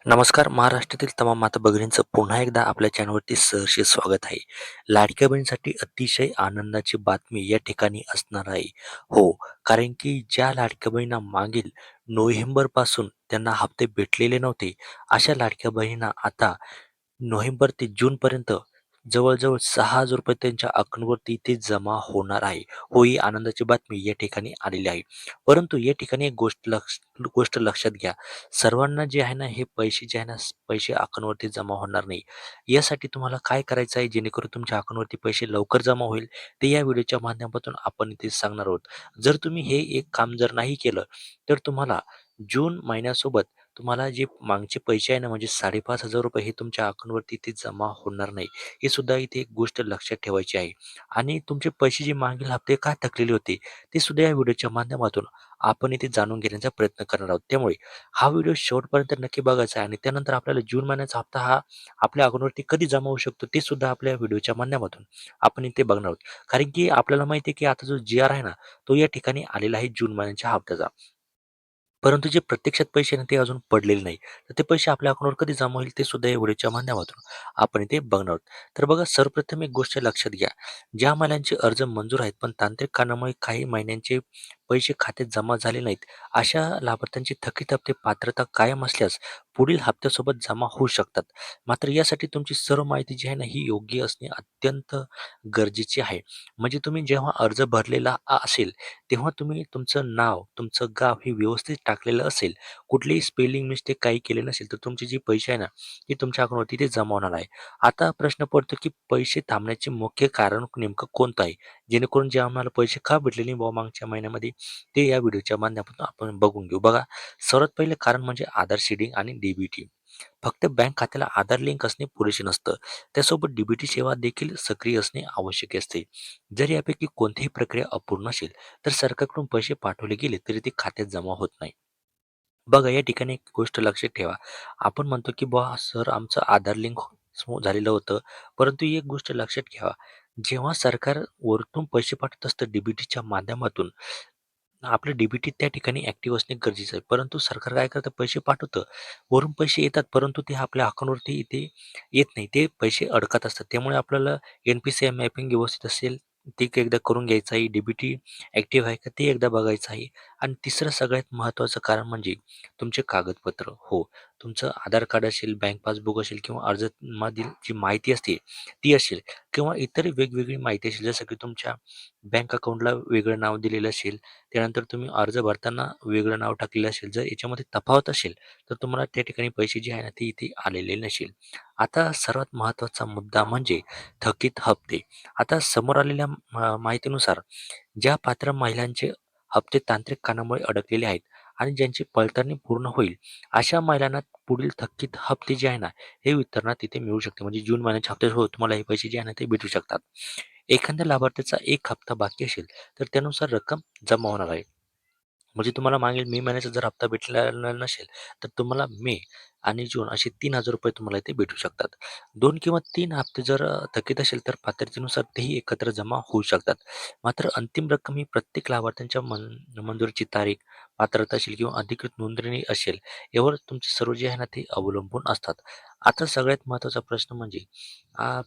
नमस्कार. महाराष्ट्रातील तमाम माता भगिनींचं पुन्हा एकदा आपल्या चॅनलवरती सहर्ष स्वागत आहे. लाडक्या बहिणीसाठी अतिशय आनंदाची बातमी या ठिकाणी असणार आहे. हो, कारण की ज्या लाडक्या बहिणींना मागील नोव्हेंबरपासून त्यांना हप्ते भेटलेले नव्हते, अशा लाडक्या बहिणींना आता नोव्हेंबर ते जूनपर्यंत जवळ-जवळ ₹6,000 त्यांच्या अकाउंटवरती इथे जमा होणार आहे. हो, ही आनंदाची बातमी या ठिकाणी आलेली आहे. परंतु या ठिकाणी एक गोष्ट लक्षात घ्या. सर्वांना जे आहे ना, हे पैसे जे आहे ना, पैसे अकाउंटवरती जमा होणार नाही. यासाठी तुम्हाला काय करायचं आहे, जेणेकरून तुमच्या अकाउंटवरती पैसे लवकर जमा होईल, ते या व्हिडिओच्या माध्यमातून आपण इथे सांगणार आहोत. जर तुम्ही हे एक काम जर नाही केलं, तर तुम्हाला जून महिन्यासोबत तुम्हाला जे मागचे पैसे आहे ना, म्हणजे ₹5,500 हे तुमच्या अकाउंटवरती इथे जमा होणार नाही. हे सुद्धा इथे एक गोष्ट लक्षात ठेवायची आहे. आणि तुमचे पैसे जे मागील हप्ते का थकलेले होते, ते सुद्धा या व्हिडिओच्या माध्यमातून आपण इथे जाणून घेण्याचा प्रयत्न करणार आहोत. त्यामुळे हा व्हिडिओ शेवटपर्यंत नक्की बघायचा आहे आणि त्यानंतर आपल्याला जून महिन्याचा हप्ता हा आपल्या अकाउंटवरती कधी जमा होऊ शकतो, ते सुद्धा आपल्या व्हिडिओच्या माध्यमातून आपण इथे बघणार आहोत. कारण की आपल्याला माहिती आहे, की आता जो जी-आर आहे ना, तो या ठिकाणी आलेला आहे जून महिन्याच्या हप्त्याचा. परंतु जे प्रत्यक्षात पैसे ना ते अजून पडलेले नाही. तर ते पैसे आपल्या अकाउंटवर कधी जमा होईल ते सुद्धा या व्हिडिओच्या माध्यमातून आपण इथे बघणार आहोत. तर बघा, सर्वप्रथम एक गोष्ट लक्षात घ्या. ज्या महिलांचे अर्ज मंजूर आहेत पण तांत्रिक कारणामुळे काही महिन्यांचे पैसे खात्यात जमा झाले नाहीत, अशा लाभार्थ्यांची थकीत हप्ते पात्रता कायम असल्यास पुढील हप्त्यासोबत जमा होऊ शकतात. मात्र यासाठी तुमची सर्व माहिती जी आहे ना, ही योग्य असणे अत्यंत गरजेचे आहे. म्हणजे तुम्ही जेव्हा अर्ज भरलेला असेल, तेव्हा तुम्ही तुमचं नाव, तुमचं गाव हे व्यवस्थित टाकलेलं असेल, कुठलीही स्पेलिंग मिस्टेक काही केले नसेल, तर तुमचे जे पैसे आहे ना, ते तुमच्या अकाउंटवरती ते जमा होणार आहे. आता प्रश्न पडतो, की पैसे थांबण्याचे मुख्य कारण नेमकं कोणतं आहे? जेणेकरून जे आम्हाला पैसे का भेटले नाही बुवा मागच्या महिन्यामध्ये, ते या व्हिडिओच्या माध्यमातून आपण बघून घेऊ. बघा, सर्वात पहिले कारण म्हणजे आधार सीडिंग आणि डी फक्त बँक खात्याला आधार लिंक असणे पुरेसे नसतं. त्यासोबत डी सेवा देखील सक्रिय असणे आवश्यक असते. जर यापैकी कोणतीही प्रक्रिया अपूर्ण असेल, तर सरकारकडून पैसे पाठवले गेले तरी ते खात्यात जमा होत नाही. बघा, या ठिकाणी एक गोष्ट लक्षात ठेवा. आपण म्हणतो की बुवा सर, आमचं आधार लिंक झालेलं होतं. परंतु एक गोष्ट लक्षात ठेवा, जेव्हा सरकार वरतून पैसे पाठवत असतं डी माध्यमातून, आपलं डी त्या ठिकाणी ॲक्टिव्ह असणे गरजेचं आहे. परंतु सरकार काय करतं, पैसे पाठवतं. वरून पैसे येतात, परंतु ते आपल्या अकाउंटवरती इथे येत नाही. ते पैसे अडकत असतात. त्यामुळे आपल्याला एन-पी-सी-आय मॅपिंग व्यवस्थित असेल, ते एकदा करून घ्यायचं आहे. डी ॲक्टिव्ह आहे का ते एकदा बघायचं आहे. आणि तिसरं सगळ्यात महत्त्वाचं कारण म्हणजे तुमचे कागदपत्र. हो, तुमचं आधार कार्ड असेल, बँक पासबुक असेल किंवा अर्जामधील जी माहिती असते ती असेल किंवा इतर वेगवेगळी माहिती असेल, जसं की तुमच्या बँक अकाउंटला वेगळं नाव दिलेलं असेल, त्यानंतर तुम्ही अर्ज भरताना वेगळं नाव टाकलेलं असेल. जर याच्यामध्ये तफावत असेल, तर तुम्हाला त्या ठिकाणी पैसे जे आहे ना, ते इथे आलेले नसेल. आता सर्वात महत्त्वाचा मुद्दा म्हणजे थकीत हप्ते. आता समोर आलेल्या माहितीनुसार ज्या पात्र महिलांचे हप्ते तांत्रिक कारणामुळे अडकलेले आहेत आणि ज्यांची पडताळणी पूर्ण होईल, अशा महिलांना पुढील थकीत हप्ते जे आहे ना, हे वितरणात तिथे मिळू शकते. म्हणजे जून महिन्याचे हप्ते हो, तुम्हाला हे पैसे जे आहे ना, ते भेटू शकतात. एखाद्या लाभार्थीचा एक हप्ता बाकी असेल, तर त्यानुसार रक्कम जमा होणार आहे. म्हणजे तुम्हाला मागील मे महिन्याचा जर हप्ता भेटलेला नसेल, तर तुम्हाला मे आणि जून असे ₹3,000 तुम्हाला इथे भेटू शकतात. 2 किंवा 3 हप्ते जर थकीत असेल, तर पात्रतेनुसार तेही एकत्र जमा होऊ शकतात. मात्र अंतिम रक्कम ही प्रत्येक लाभार्थ्यांच्या मंजुरीची तारीख, पात्रता असेल किंवा अधिकृत नोंदणी असेल, यावर तुमचे सर्व जे आहे ना, ते अवलंबून असतात. आता सगळ्यात महत्त्वाचा प्रश्न म्हणजे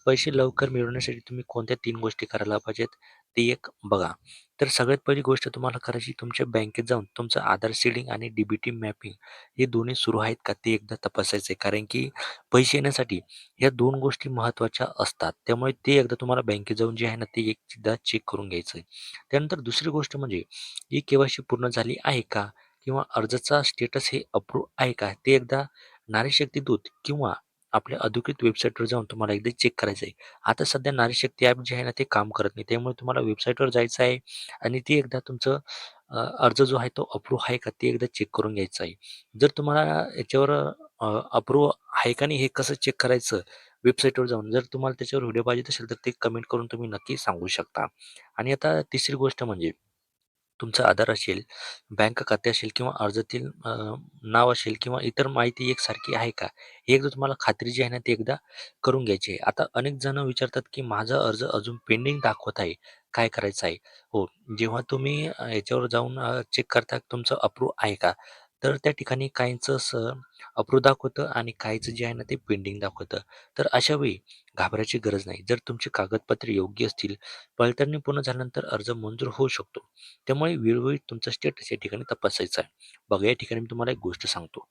पैसे लवकर मिळवण्यासाठी तुम्ही कोणत्या 3 गोष्टी करायला पाहिजेत, ते एक बघा. तर सगळ्यात पहिली गोष्ट तुम्हाला करायची, तुमच्या बँकेत जाऊन तुमचं आधार सीडिंग आणि डी मॅपिंग हे दोन्ही सुरू आहेत का ते एकदा तपासायचं आहे. कारण की पैसे येण्यासाठी ह्या 2 गोष्टी महत्त्वाच्या असतात. त्यामुळे ते एकदा तुम्हाला बँकेत जाऊन जे आहे ना, ते एकदा चेक करून घ्यायचं आहे. त्यानंतर दुसरी गोष्ट म्हणजे ही के-वाय-सी पूर्ण झाली आहे का? किंवा अर्जाचा स्टेटस हे अप्रूव्ह आहे का? ते एकदा नारी शक्ती दूत किंवा आपल्या अधिकृत वेबसाईटवर जाऊन तुम्हाला एकदा चेक करायचं आहे. आता सध्या नारी शक्ती ॲप जे आहे ना, ते काम करत नाही. त्यामुळे तुम्हाला वेबसाईटवर जायचं आहे आणि ते एकदा तुमचं अर्ज जो आहे तो अप्रूव्ह आहे का ते एकदा चेक करून घ्यायचा आहे. जर तुम्हाला याच्यावर अप्रूव्ह आहे का नाही हे कसं चेक करायचं वेबसाईटवर जाऊन, जर तुम्हाला त्याच्यावर व्हिडिओ पाहिजे असेल तर ते कमेंट करून तुम्ही नक्की सांगू शकता. आणि आता तिसरी गोष्ट म्हणजे तुमचा आधार असेल, बँक खाते असेल किंवा अर्जातील नाव असेल किंवा इतर माहिती एकसारखी आहे का? हे एकदा तुम्हाला खात्री जी आहे ना, ती एकदा करून घ्यायची आहे. आता अनेक जण विचारतात, की माझा अर्ज अजून पेंडिंग दाखवत आहे. काय करायचं आहे? हो, जेव्हा तुम्ही याच्यावर जाऊन चेक करता तुमचं अप्रूव्ह आहे का? तर त्या ठिकाणी काहींचं असं अप्रूव्ह दाखवतं आणि काहींचं जे आहे ना ते पेंडिंग दाखवतं. तर अशा वेळी घाबरायची गरज नाही. जर तुमची कागदपत्रे योग्य असतील, पडताळणी पूर्ण झाल्यानंतर अर्ज मंजूर होऊ शकतो. त्यामुळे वेळोवेळी तुमचा स्टेटस या ठिकाणी तपासायचा आहे. बघा, या ठिकाणी मी तुम्हाला एक गोष्ट सांगतो.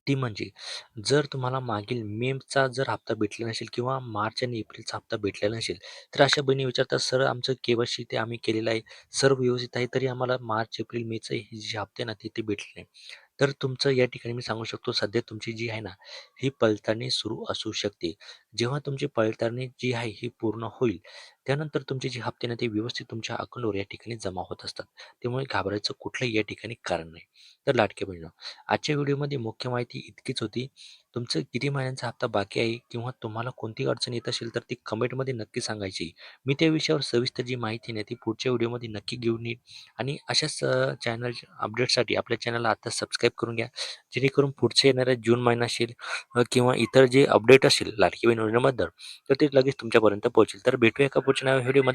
ती म्हणजे जर तुम्हाला मागील मेचा जर हप्ता भेटला नसेल किंवा मार्च आणि एप्रिलचा हप्ता भेटलेला नसेल, तर अशा बहिणी विचारतात, "सर आमचं के-वाय-सी ते आम्ही केलेलं आहे. सर्व व्यवस्थित आहे, तरी आम्हाला मार्च, एप्रिल, मेचे हे जे हप्ते आहे ना, ते भेटले नाही." तर तुमचं या ठिकाणी मी सांगू शकतो, सध्या तुमची जी आहे ना, ही पडताळणी सुरू असू शकते. जेव्हा तुमची पडताळणी जी आहे ही पूर्ण होईल, त्यानंतर तुमचे जे हप्ते ना, ते व्यवस्थित तुमच्या अकाउंटवर या ठिकाणी जमा होत असतात. त्यामुळे घाबरायचं कुठलंही या ठिकाणी कारण नाही. तर लाडक्या बहिणीनो, आजच्या व्हिडिओमध्ये मुख्य माहिती इतकीच होती. तुमचं किती महिन्यांचा हप्ता बाकी आहे किंवा तुम्हाला कोणती अडचण येत असेल तर ती कमेंटमध्ये नक्की सांगायची. मी त्या विषयावर सविस्तर जी माहिती आहे ना ती पुढच्या व्हिडिओमध्ये नक्की घेऊन येईन आणि अशाच चॅनल अपडेटसाठी आपल्या चॅनलला आता सबस्क्राईब करून घ्या. जेणेकरून पुढच्या येणाऱ्या जून महिना असेल किंवा इतर जे अपडेट असेल लाडकी बहीण योजनेबद्दल तर ते लगेच तुमच्यापर्यंत पोहोचेल. तर भेटूया एका पुढच्या नव्या व्हिडिओमध्ये.